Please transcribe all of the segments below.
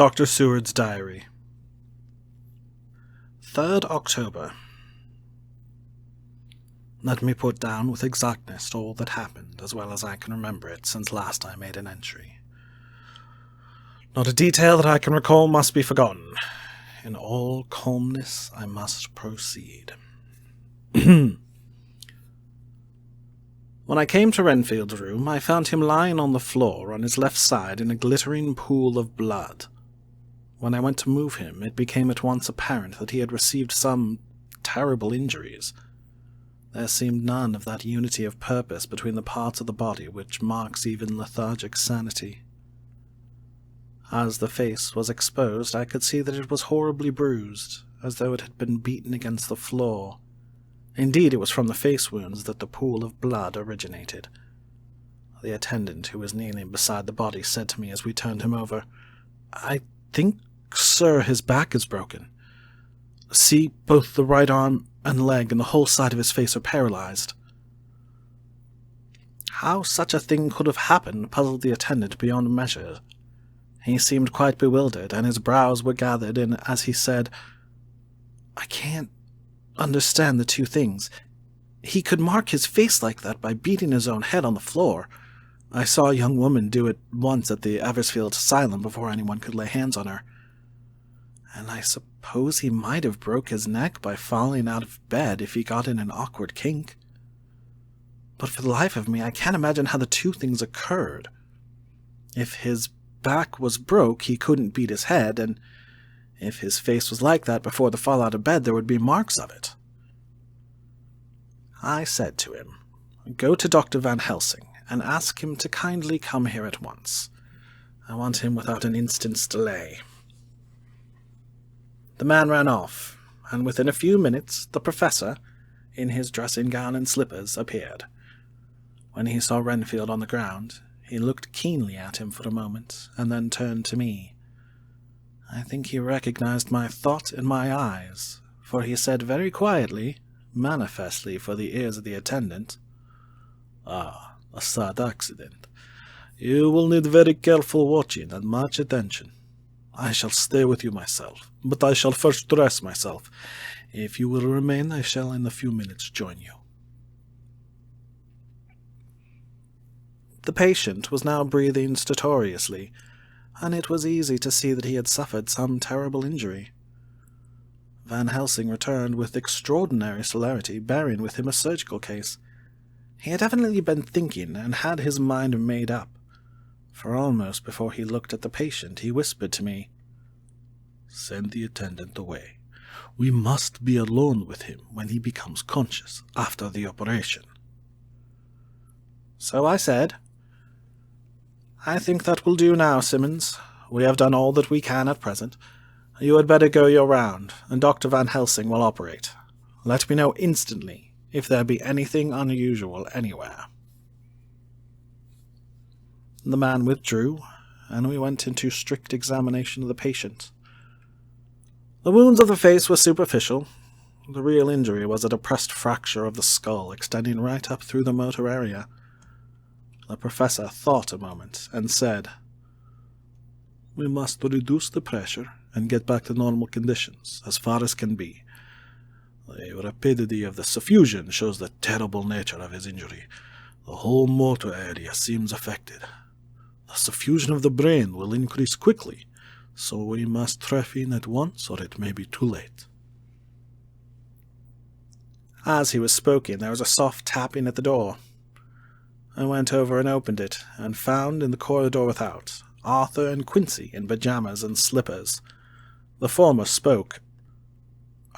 Dr. Seward's Diary. 3rd October. Let me put down with exactness all that happened, as well as I can remember it since last I made an entry. Not a detail that I can recall must be forgotten. In all calmness I must proceed. When I came to Renfield's room, I found him lying on the floor on his left side in a glittering pool of blood. When I went to move him, it became at once apparent that he had received some terrible injuries. There seemed none of that unity of purpose between the parts of the body which marks even lethargic sanity. As the face was exposed, I could see that it was horribly bruised, as though it had been beaten against the floor. Indeed, it was from the face wounds that the pool of blood originated. The attendant who was kneeling beside the body said to me as we turned him over, "I think, sir, his back is broken. See, both the right arm and leg and the whole side of his face are paralyzed." How such a thing could have happened puzzled the attendant beyond measure. He seemed quite bewildered, and his brows were gathered, and as he said, "I can't understand the two things. He could mark his face like that by beating his own head on the floor. I saw a young woman do it once at the Eversfield Asylum before anyone could lay hands on her. And I suppose he might have broke his neck by falling out of bed if he got in an awkward kink. But for the life of me, I can't imagine how the two things occurred. If his back was broke, he couldn't beat his head, and if his face was like that before the fall out of bed, there would be marks of it." I said to him, "Go to Dr. Van Helsing and ask him to kindly come here at once. I want him without an instant's delay." The man ran off, and within a few minutes the professor, in his dressing gown and slippers, appeared. When he saw Renfield on the ground, he looked keenly at him for a moment, and then turned to me. I think he recognized my thought in my eyes, for he said very quietly, manifestly for the ears of the attendant, "Ah, a sad accident. You will need very careful watching and much attention. I shall stay with you myself, but I shall first dress myself. If you will remain, I shall in a few minutes join you." The patient was now breathing stertorously, and it was easy to see that he had suffered some terrible injury. Van Helsing returned with extraordinary celerity, bearing with him a surgical case. He had evidently been thinking and had his mind made up, for almost before he looked at the patient he whispered to me, "Send the attendant away. We must be alone with him when he becomes conscious after the operation." So I said, "I think that will do now, Simmons. We have done all that we can at present. You had better go your round, and Dr. Van Helsing will operate. Let me know instantly if there be anything unusual anywhere." The man withdrew, and we went into strict examination of the patient. The wounds of the face were superficial. The real injury was a depressed fracture of the skull extending right up through the motor area. The professor thought a moment and said, "We must reduce the pressure and get back to normal conditions as far as can be. The rapidity of the suffusion shows the terrible nature of his injury. The whole motor area seems affected. The suffusion of the brain will increase quickly, so we must trephine at once or it may be too late." As he was speaking, there was a soft tapping at the door. I went over and opened it, and found in the corridor without Arthur and Quincy in pajamas and slippers. The former spoke.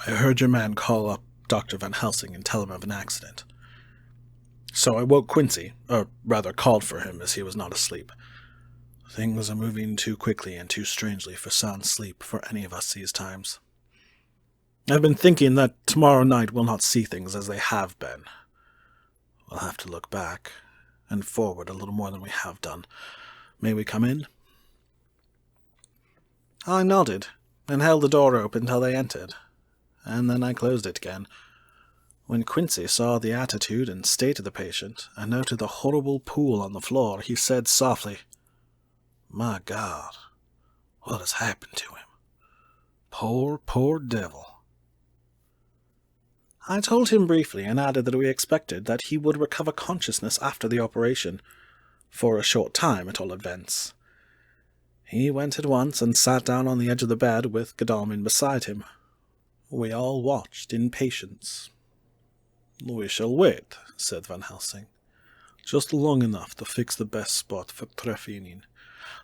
"I heard your man call up Dr. Van Helsing and tell him of an accident. So I woke Quincy, or rather called for him as he was not asleep. Things are moving too quickly and too strangely for sound sleep for any of us these times. I've been thinking that tomorrow night we'll not see things as they have been. We'll have to look back and forward a little more than we have done. May we come in?" I nodded, and held the door open till they entered, and then I closed it again. When Quincy saw the attitude and state of the patient, and noted the horrible pool on the floor, he said softly, "My God, What has happened to him? Poor devil. I told him briefly and added that we expected that he would recover consciousness after the operation, for a short time at all events. He went at once and sat down on the edge of the bed with Godalming beside him. We all watched in patience. "We shall wait," said Van Helsing, "just long enough to fix the best spot for trephining,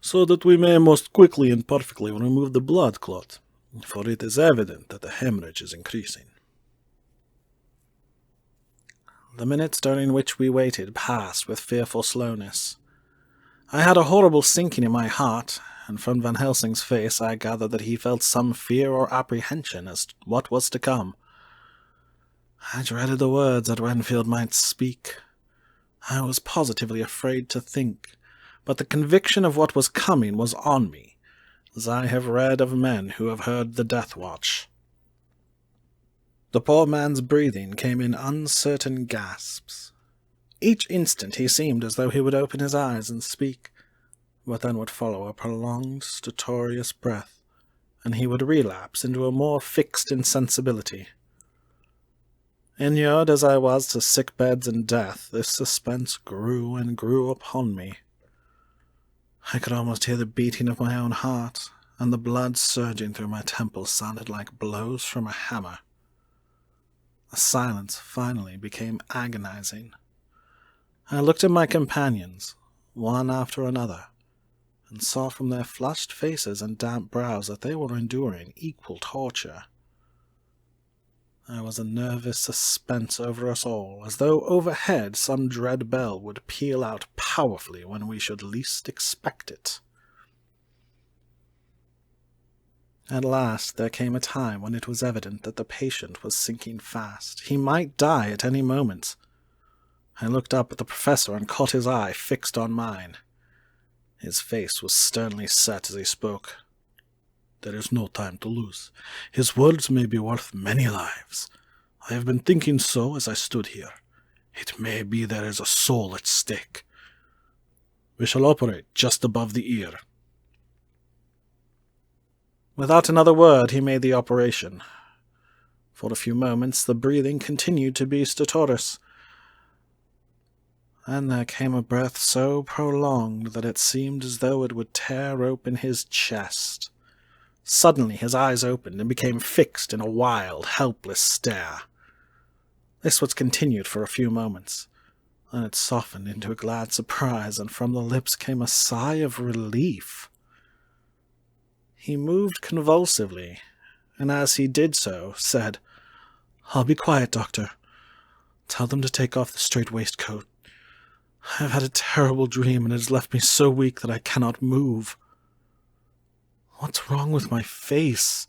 so that we may most quickly and perfectly remove the blood clot, for it is evident that the hemorrhage is increasing." The minutes during which we waited passed with fearful slowness. I had a horrible sinking in my heart, and from Van Helsing's face I gathered that he felt some fear or apprehension as to what was to come. I dreaded the words that Renfield might speak. I was positively afraid to think, but the conviction of what was coming was on me, as I have read of men who have heard the death watch. The poor man's breathing came in uncertain gasps. Each instant he seemed as though he would open his eyes and speak, but then would follow a prolonged, stertorous breath, and he would relapse into a more fixed insensibility. Inured as I was to sick beds and death, this suspense grew and grew upon me. I could almost hear the beating of my own heart, and the blood surging through my temples sounded like blows from a hammer. The silence finally became agonizing. I looked at my companions, one after another, and saw from their flushed faces and damp brows that they were enduring equal torture. There was a nervous suspense over us all, as though overhead some dread bell would peal out powerfully when we should least expect it. At last there came a time when it was evident that the patient was sinking fast. He might die at any moment. I looked up at the professor and caught his eye fixed on mine. His face was sternly set as he spoke. "There is no time to lose. His words may be worth many lives. I have been thinking so as I stood here. It may be there is a soul at stake. We shall operate just above the ear." Without another word he made the operation. For a few moments the breathing continued to be stertorous. Then there came a breath so prolonged that it seemed as though it would tear open his chest. Suddenly his eyes opened and became fixed in a wild, helpless stare. This was continued for a few moments. Then it softened into a glad surprise, and from the lips came a sigh of relief. He moved convulsively, and as he did so, said, "I'll be quiet, Doctor. Tell them to take off the strait waistcoat. I have had a terrible dream, and it has left me so weak that I cannot move. What's wrong with my face?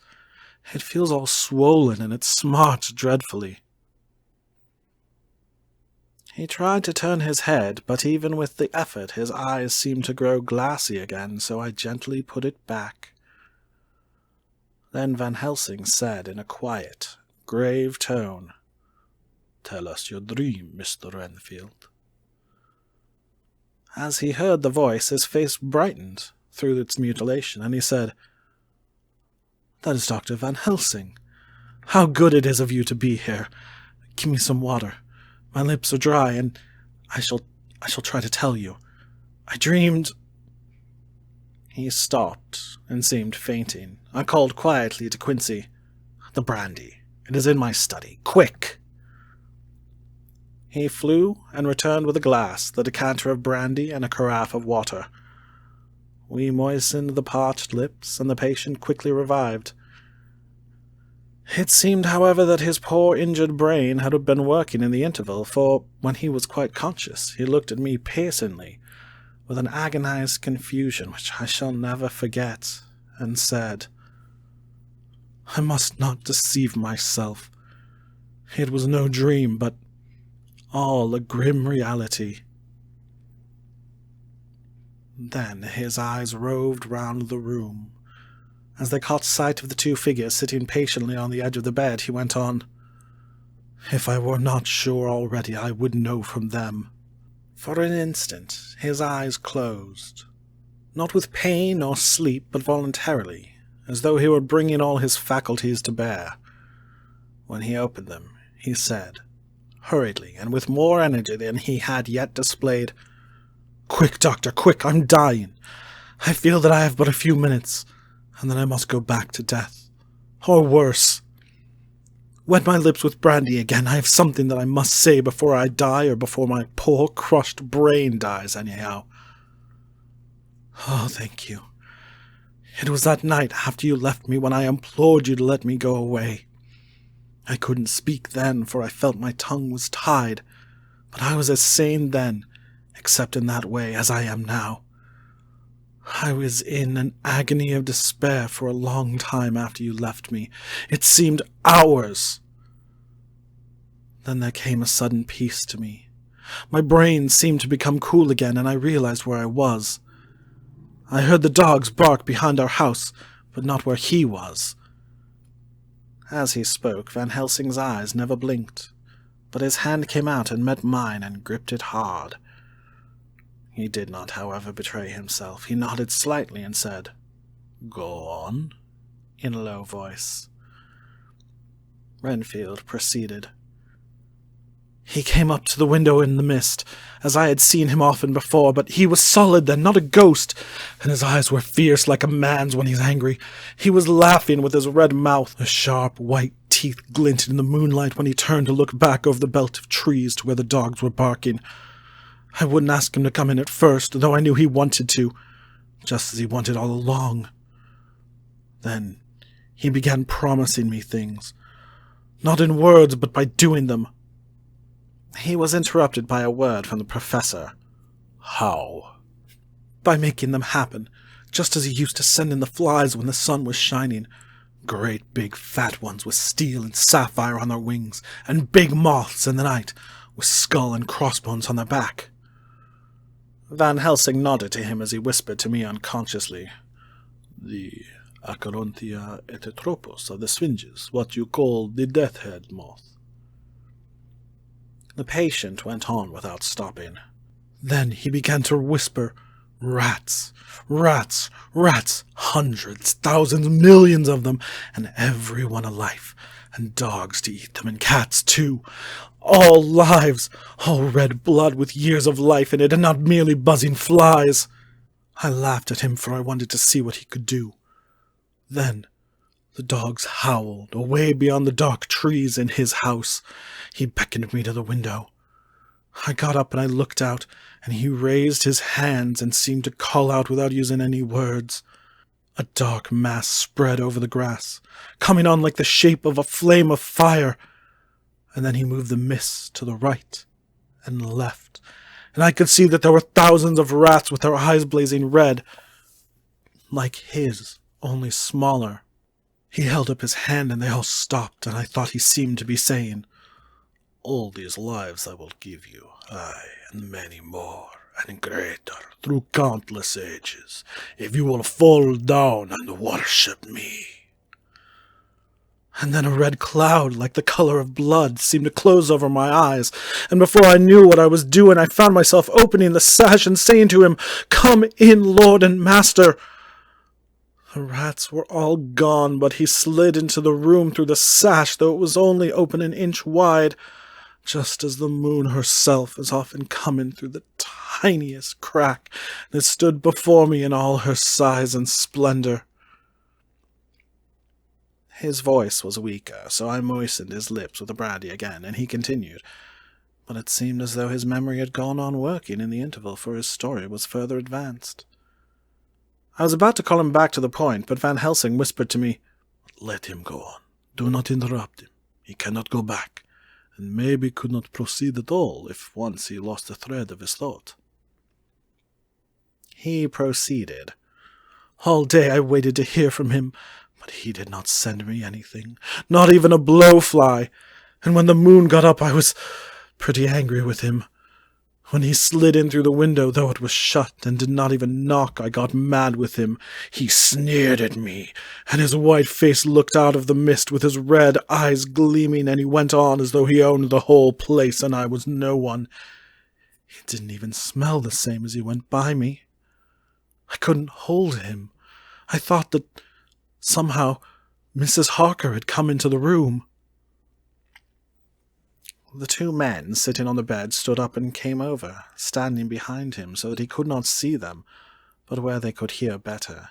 It feels all swollen, and it smarts dreadfully." He tried to turn his head, but even with the effort his eyes seemed to grow glassy again, so I gently put it back. Then Van Helsing said in a quiet, grave tone, "Tell us your dream, Mr. Renfield." As he heard the voice, his face brightened through its mutilation, and he said, "That is Dr. Van Helsing. How good it is of you to be here. Give me some water. My lips are dry, and I shall try to tell you. I dreamed—" He stopped and seemed fainting. I called quietly to Quincy, "The brandy. It is in my study. Quick!" He flew and returned with a glass, the decanter of brandy, and a carafe of water. We moistened the parched lips, and the patient quickly revived. It seemed, however, that his poor injured brain had been working in the interval, for when he was quite conscious, he looked at me piercingly, with an agonized confusion which I shall never forget, and said, "I must not deceive myself. It was no dream, but all a grim reality." Then his eyes roved round the room. As they caught sight of the two figures sitting patiently on the edge of the bed, he went on, "If I were not sure already, I would know from them." For an instant his eyes closed. not with pain or sleep, but voluntarily, as though he were bringing all his faculties to bear. When he opened them, he said, hurriedly, and with more energy than he had yet displayed, "Quick, doctor, quick, I'm dying. I feel that I have but a few minutes, and then I must go back to death. Or worse. Wet my lips with brandy again. I have something that I must say before I die, or before my poor crushed brain dies, anyhow." "Oh, thank you. It was that night after you left me when I implored you to let me go away. I couldn't speak then, for I felt my tongue was tied, but I was as sane then, except in that way, as I am now. I was in an agony of despair for a long time after you left me. It seemed hours. Then there came a sudden peace to me. My brain seemed to become cool again, and I realized where I was. I heard the dogs bark behind our house, but not where he was." As he spoke, Van Helsing's eyes never blinked, but his hand came out and met mine and gripped it hard. He did not, however, betray himself. He nodded slightly and said, "Go on," in a low voice. Renfield proceeded. "He came up to the window in the mist, as I had seen him often before, but he was solid then, not a ghost, and his eyes were fierce like a man's when he's angry. He was laughing with his red mouth. The sharp white teeth glinted in the moonlight when he turned to look back over the belt of trees to where the dogs were barking. I wouldn't ask him to come in at first, though I knew he wanted to, just as he wanted all along. Then he began promising me things, not in words, but by doing them." He was interrupted by a word from the professor. "How?" "By making them happen, just as he used to send in the flies when the sun was shining. Great big fat ones with steel and sapphire on their wings, and big moths in the night, with skull and crossbones on their back." Van Helsing nodded to him as he whispered to me unconsciously, "The Acherontia etetropus of the Sphinges, what you call the death-head moth." The patient went on without stopping. Then he began to whisper, "Rats, rats, rats, hundreds, thousands, millions of them, and every one alive, and dogs to eat them, and cats too. All lives, all red blood with years of life in it, and not merely buzzing flies." I laughed at him, for I wanted to see what he could do. Then the dogs howled, away beyond the dark trees in his house. He beckoned me to the window. I got up and I looked out, and he raised his hands and seemed to call out without using any words. A dark mass spread over the grass, coming on like the shape of a flame of fire, and then he moved the mist to the right and left, and I could see that there were thousands of rats with their eyes blazing red, like his, only smaller. He held up his hand and they all stopped, and I thought he seemed to be saying, "All these lives I will give you, aye, and many more, and greater, through countless ages, if you will fall down and worship me." And then a red cloud, like the color of blood, seemed to close over my eyes, and before I knew what I was doing, I found myself opening the sash and saying to him, "Come in, Lord and Master." The rats were all gone, but he slid into the room through the sash, though it was only open an inch wide, just as the moon herself is often coming through the tiniest crack, and it stood before me in all her size and splendor. His voice was weaker, so I moistened his lips with the brandy again, and he continued, but it seemed as though his memory had gone on working in the interval, for his story was further advanced. I was about to call him back to the point, but Van Helsing whispered to me, "Let him go on. Do not interrupt him. He cannot go back, and maybe could not proceed at all if once he lost the thread of his thought." He proceeded. All day I waited to hear from him, but he did not send me anything, not even a blowfly, and when the moon got up I was pretty angry with him. When he slid in through the window, though it was shut, and did not even knock, I got mad with him. He sneered at me, and his white face looked out of the mist with his red eyes gleaming, and he went on as though he owned the whole place, and I was no one. He didn't even smell the same as he went by me. I couldn't hold him. I thought that somehow Mrs. Harker had come into the room. The two men sitting on the bed stood up and came over, standing behind him so that he could not see them, but where they could hear better.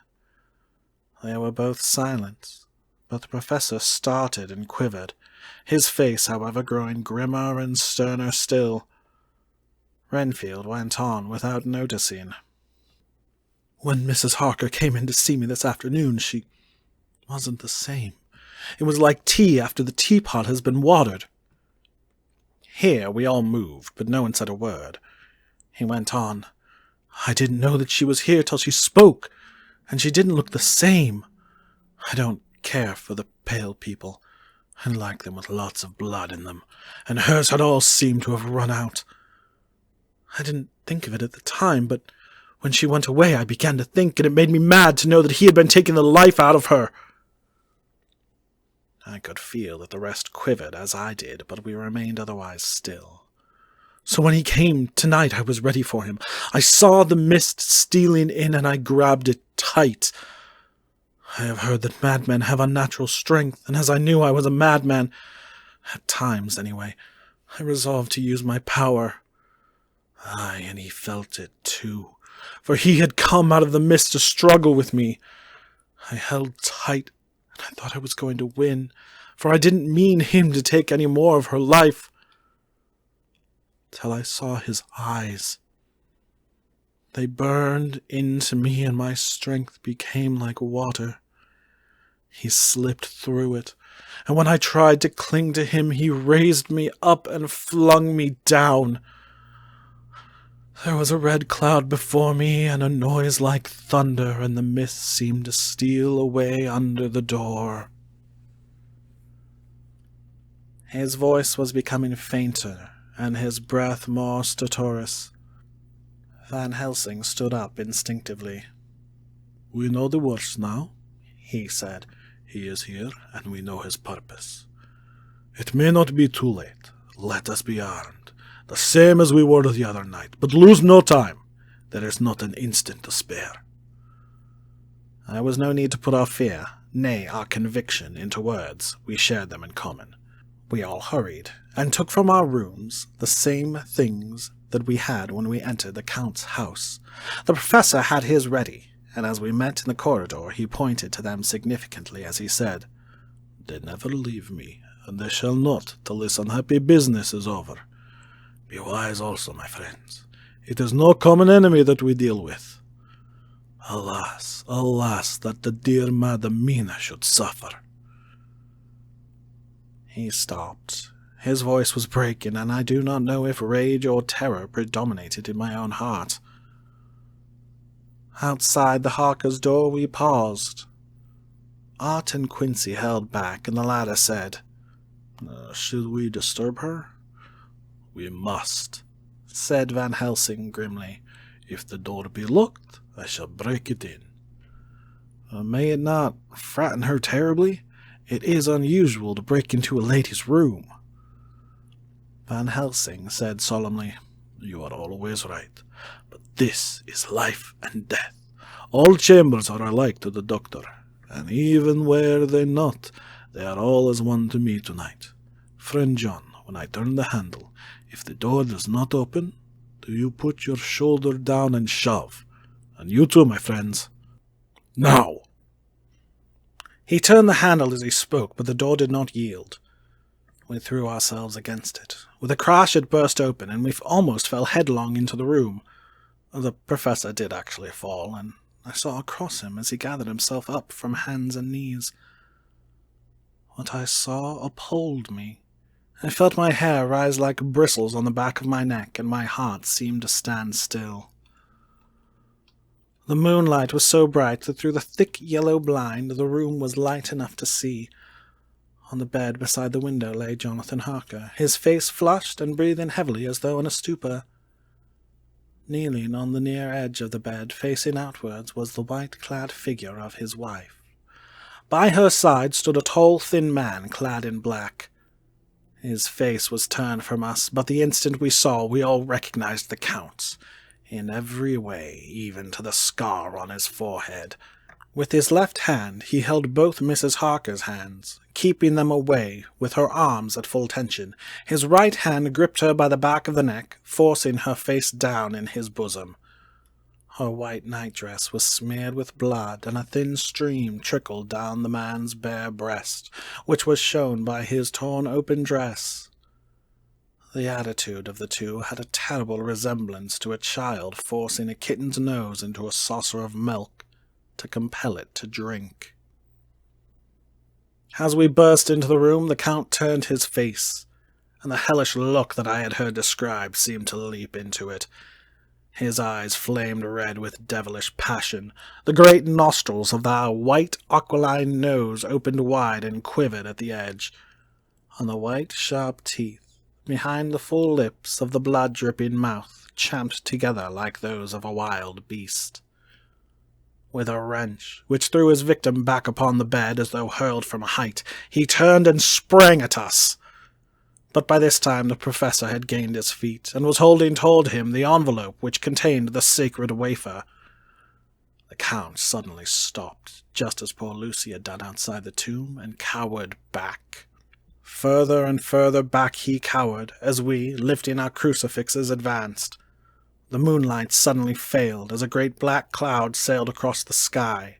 They were both silent, but the professor started and quivered, his face, however, growing grimmer and sterner still. Renfield went on without noticing. When Mrs. Harker came in to see me this afternoon, she wasn't the same. It was like tea after the teapot has been watered. Here we all moved, but no one said a word. He went on. I didn't know that she was here till she spoke, and she didn't look the same. I don't care for the pale people. I like them with lots of blood in them, and hers had all seemed to have run out. I didn't think of it at the time, but when she went away I began to think, and it made me mad to know that he had been taking the life out of her. I could feel that the rest quivered as I did, but we remained otherwise still. So when he came tonight I was ready for him. I saw the mist stealing in, and I grabbed it tight. I have heard that madmen have unnatural strength, and as I knew I was a madman, at times anyway, I resolved to use my power. Aye, and he felt it too, for he had come out of the mist to struggle with me. I held tight, and I thought I was going to win, for I didn't mean him to take any more of her life. Till I saw his eyes. They burned into me, and my strength became like water. He slipped through it, and when I tried to cling to him, he raised me up and flung me down. There was a red cloud before me, and a noise like thunder, and the mist seemed to steal away under the door. His voice was becoming fainter, and his breath more stertorous. Van Helsing stood up instinctively. "We know the worst now," he said. "He is here, and we know his purpose. It may not be too late. Let us be armed, the same as we were the other night, but lose no time. There is not an instant to spare." There was no need to put our fear, nay, our conviction, into words. We shared them in common. We all hurried, and took from our rooms the same things that we had when we entered the Count's house. The professor had his ready, and as we met in the corridor he pointed to them significantly as he said, "They never leave me, and they shall not till this unhappy business is over. Be wise also, my friends. It is no common enemy that we deal with. Alas, alas, that the dear Madam Mina should suffer." He stopped. His voice was breaking, and I do not know if rage or terror predominated in my own heart. Outside the Harker's door we paused. Art and Quincy held back, and the latter said, "Should we disturb her?" "We must," said Van Helsing grimly. "If the door be locked, I shall break it in." "May it not frighten her terribly? It is unusual to break into a lady's room." Van Helsing said solemnly, "You are always right, but this is life and death. All chambers are alike to the doctor, and even were they not, they are all as one to me tonight. Friend John, when I turn the handle, if the door does not open, do you put your shoulder down and shove. And you too, my friends. Now!" He turned the handle as he spoke, but the door did not yield. We threw ourselves against it. With a crash it burst open, and we almost fell headlong into the room. The professor did actually fall, and I saw across him as he gathered himself up from hands and knees. What I saw appalled me. I felt my hair rise like bristles on the back of my neck, and my heart seemed to stand still. The moonlight was so bright that through the thick yellow blind the room was light enough to see. On the bed beside the window lay Jonathan Harker, his face flushed and breathing heavily as though in a stupor. Kneeling on the near edge of the bed, facing outwards, was the white-clad figure of his wife. By her side stood a tall, thin man clad in black. His face was turned from us, but the instant we saw, we all recognized the Count's. in every way, even to the scar on his forehead. With his left hand he held both Mrs. Harker's hands, keeping them away with her arms at full tension. His right hand gripped her by the back of the neck, forcing her face down in his bosom. Her white nightdress was smeared with blood, and a thin stream trickled down the man's bare breast, which was shown by his torn-open dress. The attitude of the two had a terrible resemblance to a child forcing a kitten's nose into a saucer of milk to compel it to drink. As we burst into the room, the Count turned his face, and the hellish look that I had heard described seemed to leap into it. His eyes flamed red with devilish passion. The great nostrils of the white aquiline nose opened wide and quivered at the edge. On the white, sharp teeth, behind the full lips of the blood-dripping mouth, champed together like those of a wild beast. With a wrench, which threw his victim back upon the bed as though hurled from a height, he turned and sprang at us. But by this time the professor had gained his feet, and was holding toward him the envelope which contained the sacred wafer. The Count suddenly stopped, just as poor Lucy had done outside the tomb, and cowered back. Further and further back he cowered, as we, lifting our crucifixes, advanced. The moonlight suddenly failed as a great black cloud sailed across the sky,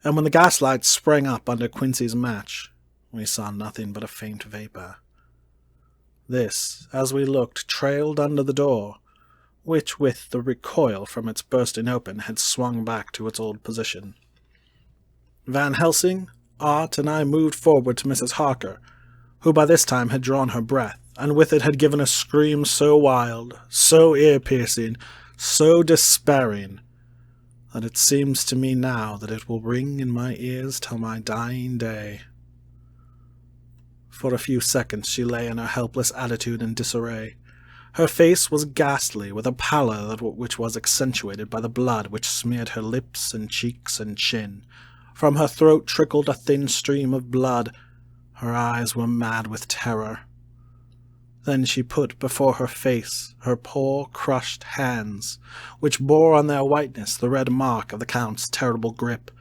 and when the gaslight sprang up under Quincy's match, we saw nothing but a faint vapor. This, as we looked, trailed under the door, which, with the recoil from its bursting open, had swung back to its old position. Van Helsing, Art, and I moved forward to Mrs. Harker, who by this time had drawn her breath, and with it had given a scream so wild, so ear-piercing, so despairing, that it seems to me now that it will ring in my ears till my dying day. For a few seconds she lay in her helpless attitude in disarray. Her face was ghastly, with a pallor which was accentuated by the blood which smeared her lips and cheeks and chin. From her throat trickled a thin stream of blood. Her eyes were mad with terror. Then she put before her face her poor crushed hands, which bore on their whiteness the red mark of the Count's terrible grip,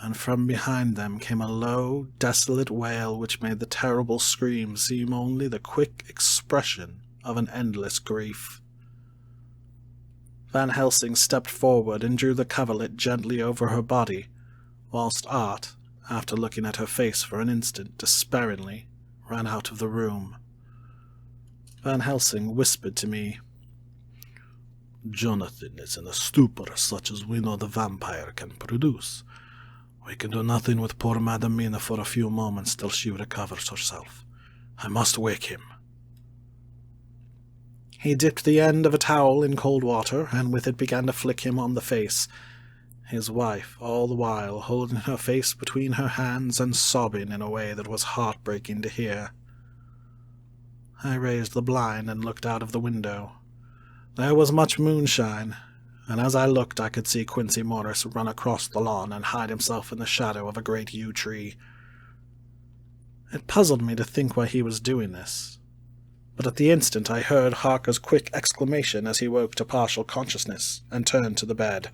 and from behind them came a low, desolate wail which made the terrible scream seem only the quick expression of an endless grief. Van Helsing stepped forward and drew the coverlet gently over her body, whilst Art, after looking at her face for an instant despairingly, ran out of the room. Van Helsing whispered to me, "Jonathan is in a stupor such as we know the vampire can produce. We can do nothing with poor Madam Mina for a few moments till she recovers herself. I must wake him." He dipped the end of a towel in cold water, and with it began to flick him on the face, his wife all the while holding her face between her hands and sobbing in a way that was heartbreaking to hear. I raised the blind and looked out of the window. There was much moonshine, and as I looked I could see Quincy Morris run across the lawn and hide himself in the shadow of a great yew tree. It puzzled me to think why he was doing this, but at the instant I heard Harker's quick exclamation as he woke to partial consciousness and turned to the bed.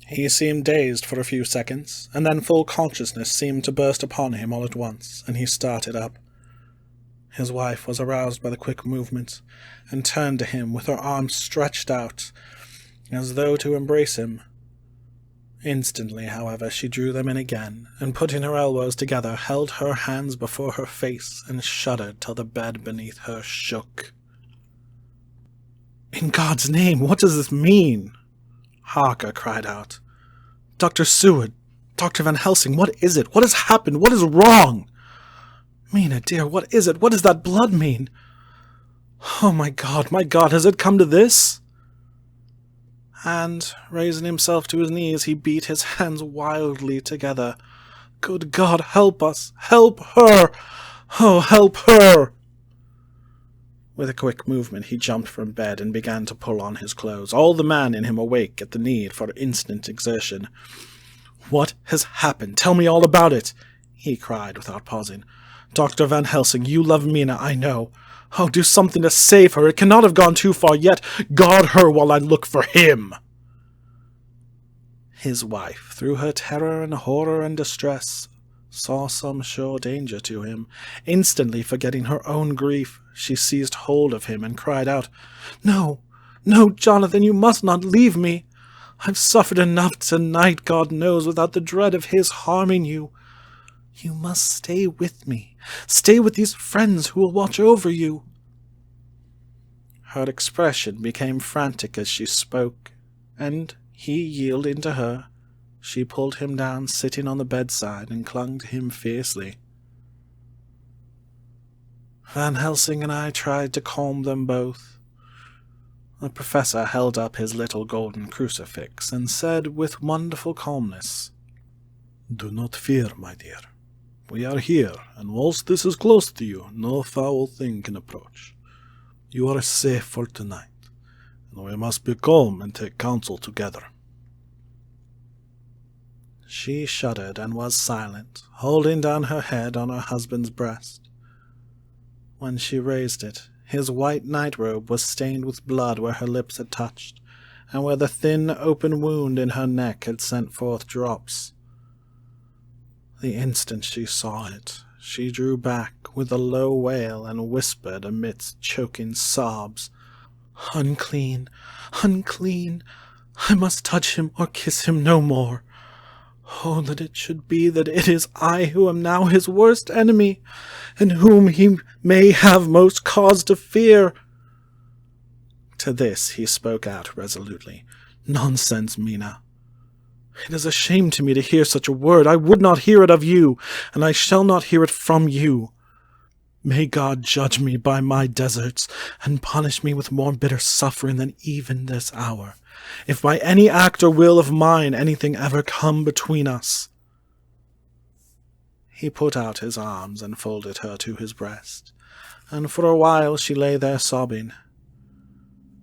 He seemed dazed for a few seconds, and then full consciousness seemed to burst upon him all at once, and he started up. His wife was aroused by the quick movement, and turned to him with her arms stretched out, as though to embrace him. Instantly, however, she drew them in again, and putting her elbows together, held her hands before her face, and shuddered till the bed beneath her shook. "In God's name, what does this mean?" Harker cried out. "Dr. Seward, Dr. Van Helsing, what is it? What has happened? What is wrong? Mina, dear, what is it? What does that blood mean? Oh, my God, has it come to this?" And, raising himself to his knees, he beat his hands wildly together. "Good God, help us! Help her! Oh, help her!" With a quick movement he jumped from bed and began to pull on his clothes, all the man in him awake at the need for instant exertion. "What has happened? Tell me all about it!" he cried without pausing. "Dr. Van Helsing, you love Mina, I know. Oh, do something to save her. It cannot have gone too far yet. Guard her while I look for him. His wife, through her terror and horror and distress, saw some sure danger to him. Instantly forgetting her own grief, she seized hold of him and cried out, "No, no, Jonathan, you must not leave me. I've suffered enough tonight, God knows, without the dread of his harming you. You must stay with me. Stay with these friends who will watch over you." Her expression became frantic as she spoke, and he yielding to her, she pulled him down sitting on the bedside and clung to him fiercely. Van Helsing and I tried to calm them both. The professor held up his little golden crucifix and said with wonderful calmness, "Do not fear, my dear. We are here, and whilst this is close to you, no foul thing can approach. You are safe for tonight, and we must be calm and take counsel together." She shuddered and was silent, holding down her head on her husband's breast. When she raised it, his white nightrobe was stained with blood where her lips had touched, and where the thin open wound in her neck had sent forth drops. The instant she saw it, she drew back with a low wail and whispered amidst choking sobs, "Unclean, unclean! I must touch him or kiss him no more. Oh, that it should be that it is I who am now his worst enemy, and whom he may have most cause to fear." To this he spoke out resolutely, "Nonsense, Mina. It is a shame to me to hear such a word. I would not hear it of you, and I shall not hear it from you. May God judge me by my deserts, and punish me with more bitter suffering than even this hour, if by any act or will of mine anything ever come between us." He put out his arms and folded her to his breast, and for a while she lay there sobbing.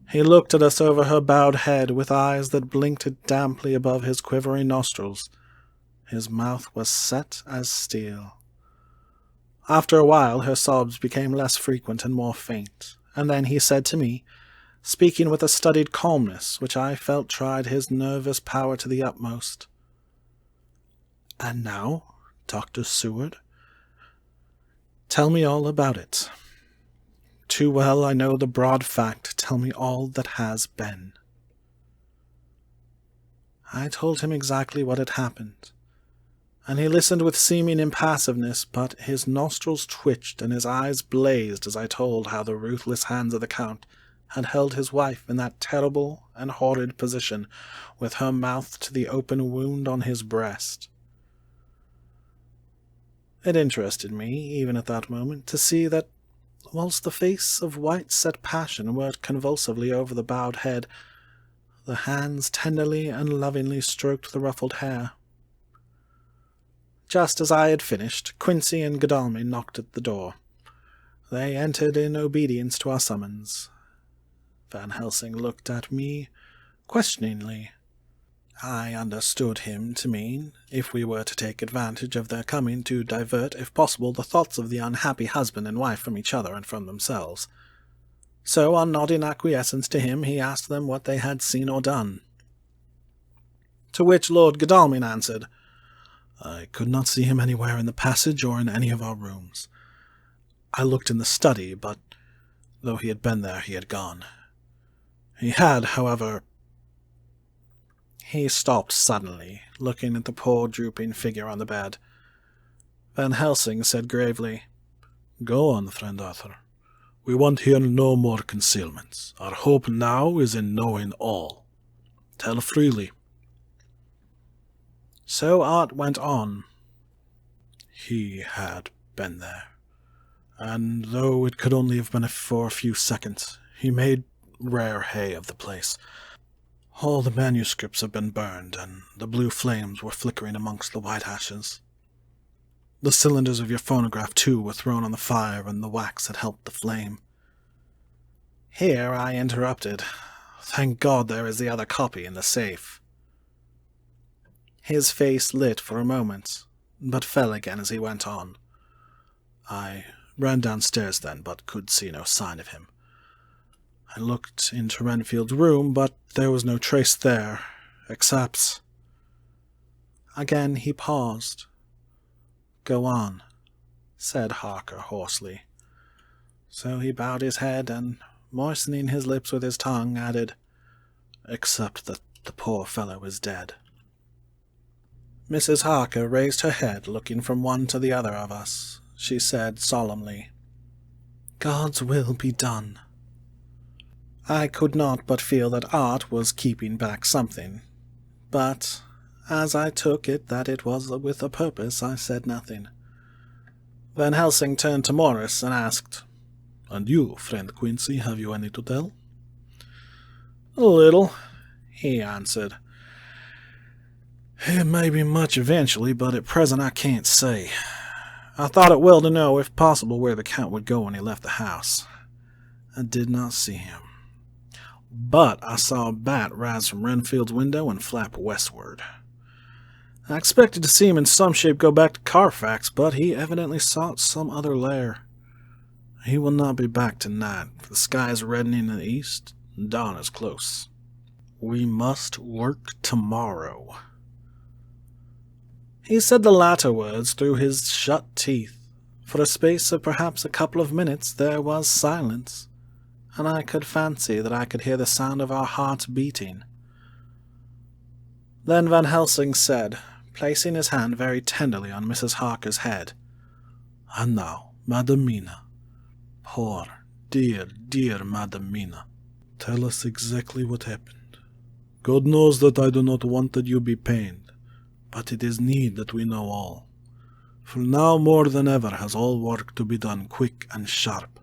He looked at us over her bowed head with eyes that blinked damply above his quivering nostrils. His mouth was set as steel. After a while her sobs became less frequent and more faint, and then he said to me, speaking with a studied calmness which I felt tried his nervous power to the utmost, "And now, Dr. Seward, tell me all about it. Too well I know the broad fact. Tell me all that has been." I told him exactly what had happened, and he listened with seeming impassiveness, but his nostrils twitched and his eyes blazed as I told how the ruthless hands of the Count had held his wife in that terrible and horrid position, with her mouth to the open wound on his breast. It interested me, even at that moment, to see that, whilst the face of white-set passion worked convulsively over the bowed head, the hands tenderly and lovingly stroked the ruffled hair. Just as I had finished, Quincy and Godalming knocked at the door. They entered in obedience to our summons. Van Helsing looked at me questioningly. I understood him to mean, if we were to take advantage of their coming to divert, if possible, the thoughts of the unhappy husband and wife from each other and from themselves. So, on nodding acquiescence to him, he asked them what they had seen or done. To which Lord Godalming answered, "I could not see him anywhere in the passage or in any of our rooms. I looked in the study, but though he had been there, he had gone. He had, however—" He stopped suddenly, looking at the poor drooping figure on the bed. Van Helsing said gravely, "Go on, friend Arthur. We want here no more concealments. Our hope now is in knowing all. Tell freely." So Art went on. "He had been there, and though it could only have been for a few seconds, he made rare hay of the place. All the manuscripts have been burned, and the blue flames were flickering amongst the white ashes. The cylinders of your phonograph, too, were thrown on the fire, and the wax had helped the flame." Here I interrupted. "Thank God there is the other copy in the safe." His face lit for a moment, but fell again as he went on. "I Ran downstairs then, but could see no sign of him. I looked into Renfield's room, but there was no trace there, except... Again he paused. "Go on," said Harker hoarsely. So he bowed his head and, moistening his lips with his tongue, added, "Except that the poor fellow is dead." Mrs. Harker raised her head, looking from one to the other of us. She said solemnly, "God's will be done." I could not but feel that Art was keeping back something, but as I took it that it was with a purpose, I said nothing. Van Helsing turned to Morris and asked, "And you, friend Quincy, have you any to tell?" "A little," he answered. "It may be much eventually, but at present I can't say. I thought it well to know, if possible, where the Count would go when he left the house. I did not see him, but I saw a bat rise from Renfield's window and flap westward. I expected to see him in some shape go back to Carfax, but he evidently sought some other lair. He will not be back tonight, for the sky is reddening in the east, and dawn is close. We must work tomorrow." He said the latter words through his shut teeth. For a space of perhaps a couple of minutes there was silence, and I could fancy that I could hear the sound of our hearts beating. Then Van Helsing said, placing his hand very tenderly on Mrs. Harker's head, "And now, Madam Mina, poor, dear, dear Madam Mina, tell us exactly what happened. God knows that I do not want that you be pained, but it is need that we know all. For now more than ever has all work to be done quick and sharp,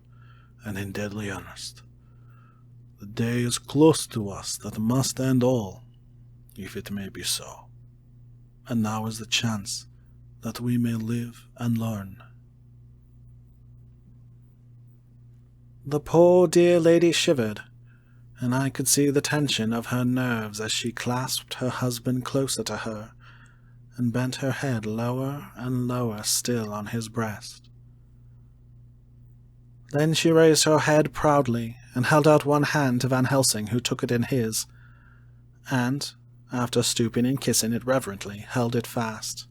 and in deadly earnest. The day is close to us that must end all, if it may be so. And now is the chance that we may live and learn." The poor dear lady shivered, and I could see the tension of her nerves as she clasped her husband closer to her, and bent her head lower and lower still on his breast. Then she raised her head proudly, and held out one hand to Van Helsing, who took it in his, and, after stooping and kissing it reverently, held it fast.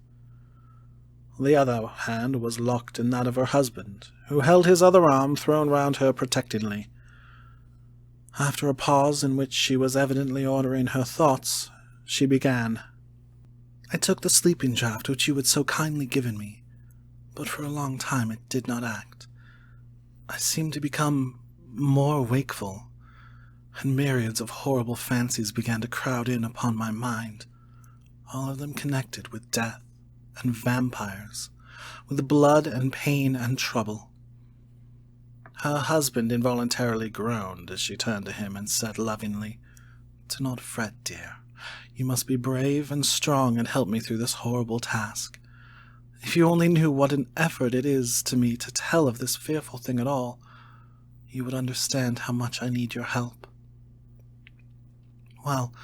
The other hand was locked in that of her husband, who held his other arm thrown round her protectingly. After a pause in which she was evidently ordering her thoughts, she began, "I took the sleeping draught which you had so kindly given me, but for a long time it did not act. I seemed to become more wakeful, and myriads of horrible fancies began to crowd in upon my mind, all of them connected with death and vampires, with blood and pain and trouble." Her husband involuntarily groaned as she turned to him and said lovingly, "Do not fret, dear. You must be brave and strong and help me through this horrible task. If you only knew what an effort it is to me to tell of this fearful thing at all, you would understand how much I need your help." Well,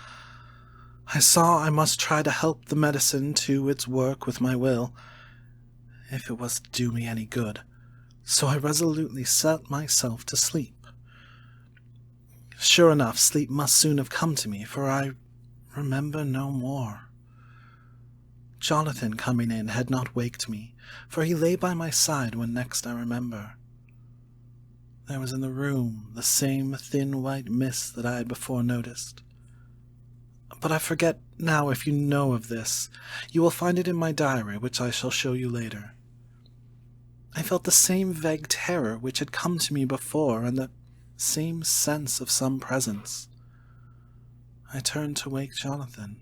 I saw I must try to help the medicine to its work with my will, if it was to do me any good, so I resolutely set myself to sleep. Sure enough, sleep must soon have come to me, for I remember no more. Jonathan, coming in, had not waked me, for he lay by my side when next I remember. There was in the room the same thin white mist that I had before noticed. But I forget now if you know of this. You will find it in my diary, which I shall show you later. I felt the same vague terror which had come to me before, and the same sense of some presence. I turned to wake Jonathan,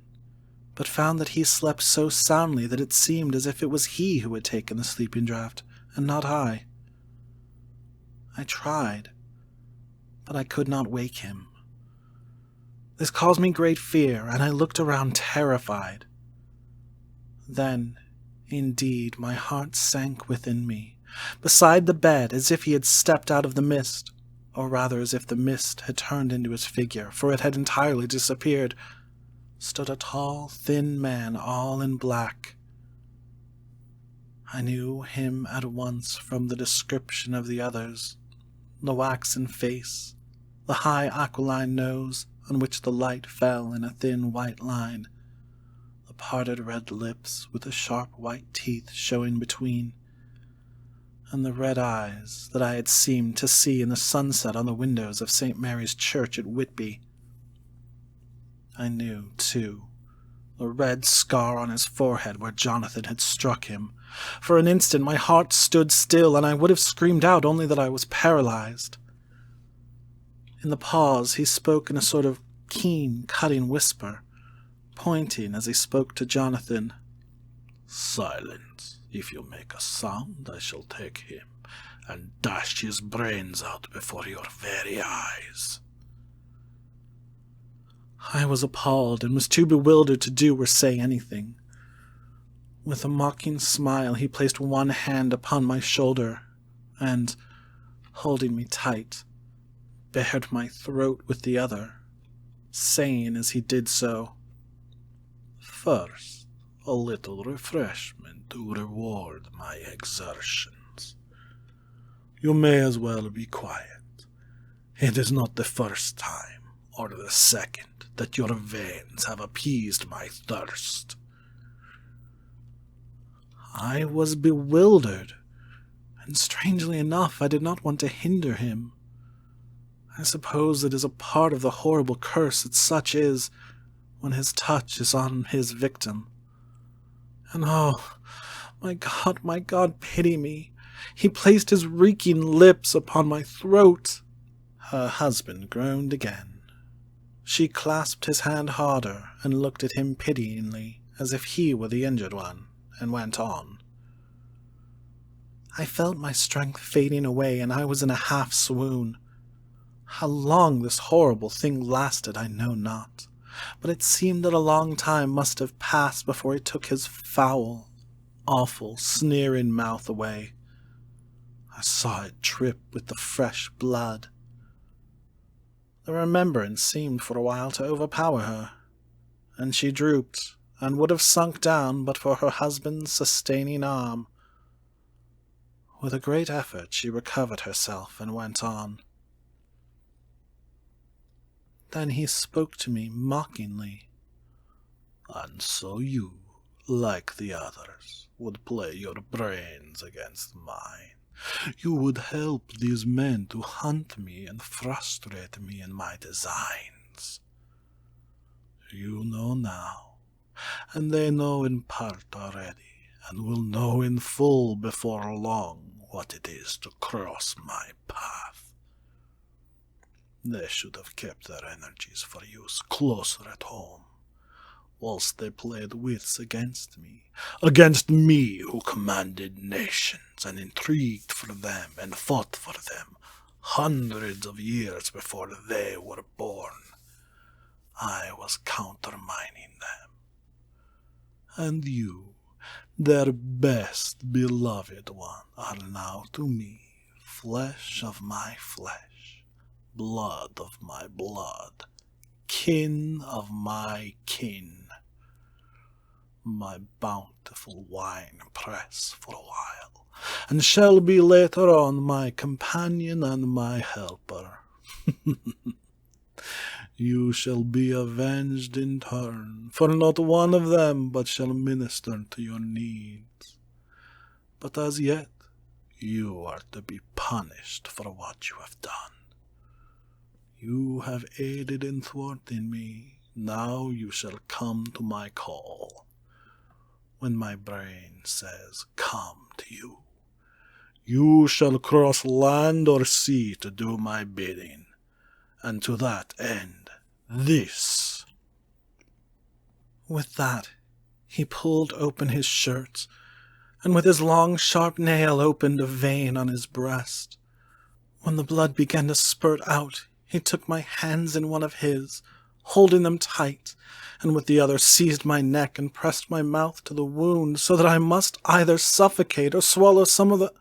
but found that he slept so soundly that it seemed as if it was he who had taken the sleeping draught, and not I. I tried, but I could not wake him. This caused me great fear, and I looked around terrified. Then, indeed, my heart sank within me. Beside the bed, as if he had stepped out of the mist, or rather as if the mist had turned into his figure, for it had entirely disappeared, stood a tall, thin man all in black. I knew him at once from the description of the others, the waxen face, the high aquiline nose on which the light fell in a thin white line, the parted red lips with the sharp white teeth showing between, and the red eyes that I had seemed to see in the sunset on the windows of St. Mary's Church at Whitby. I knew, too, the red scar on his forehead where Jonathan had struck him. For an instant my heart stood still, and I would have screamed out only that I was paralyzed. In the pause he spoke in a sort of keen, cutting whisper, pointing as he spoke to Jonathan. "Silence. If you make a sound, I shall take him and dash his brains out before your very eyes." I was appalled and was too bewildered to do or say anything. With a mocking smile he placed one hand upon my shoulder and, holding me tight, bared my throat with the other, saying as he did so, "First, a little refreshment to reward my exertions. You may as well be quiet. It is not the first time, or the second, that your veins have appeased my thirst." I was bewildered, and strangely enough I did not want to hinder him. I suppose it is a part of the horrible curse that such is when his touch is on his victim. And oh, my God, pity me. He placed his reeking lips upon my throat. Her husband groaned again. She clasped his hand harder and looked at him pityingly, as if he were the injured one, and went on. I felt my strength fading away, and I was in a half-swoon. How long this horrible thing lasted I know not, but it seemed that a long time must have passed before he took his foul, awful, sneering mouth away. I saw it drip with the fresh blood. The remembrance seemed for a while to overpower her, and she drooped, and would have sunk down but for her husband's sustaining arm. With a great effort she recovered herself and went on. Then he spoke to me mockingly. "And so you, like the others, would play your brains against mine. You would help these men to hunt me and frustrate me in my designs. You know now, and they know in part already, and will know in full before long what it is to cross my path. They should have kept their energies for use closer at home, whilst they played wits against me who commanded nations and intrigued for them and fought for them hundreds of years before they were born. I was countermining them. And you, their best beloved one, are now to me flesh of my flesh, blood of my blood, kin of my kin. My bountiful wine press for a while, and shall be later on my companion and my helper. You shall be avenged in turn, for not one of them but shall minister to your needs. But as yet you are to be punished for what you have done. You have aided in thwarting me, now you shall come to my call. When my brain says, come to you, you shall cross land or sea to do my bidding, and to that end, this. With that, he pulled open his shirt, and with his long, sharp nail opened a vein on his breast. When the blood began to spurt out, he took my hands in one of his, holding them tight, and with the other seized my neck and pressed my mouth to the wound, so that I must either suffocate or swallow some of the...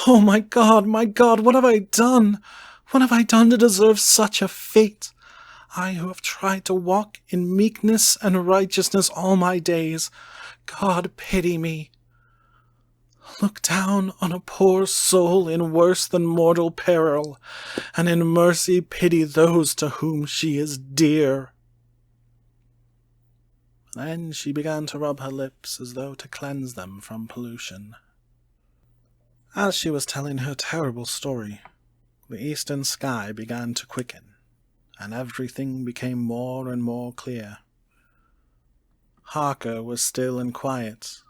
Oh, my God, what have I done? What have I done to deserve such a fate? I who have tried to walk in meekness and righteousness all my days. God, pity me. Look down on a poor soul in worse than mortal peril, and in mercy pity those to whom she is dear." Then she began to rub her lips as though to cleanse them from pollution. As she was telling her terrible story, the eastern sky began to quicken, and everything became more and more clear. Harker was still and quiet,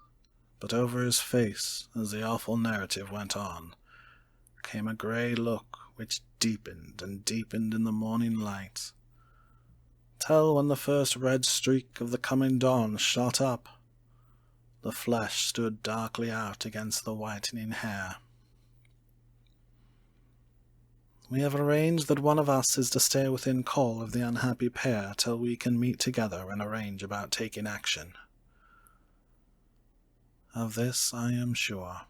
but over his face, as the awful narrative went on, came a grey look which deepened and deepened in the morning light, till when the first red streak of the coming dawn shot up, the flesh stood darkly out against the whitening hair. "We have arranged that one of us is to stay within call of the unhappy pair till we can meet together and arrange about taking action. Of this I am sure.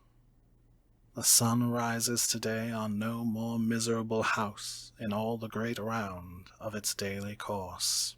The sun rises today on no more miserable house in all the great round of its daily course."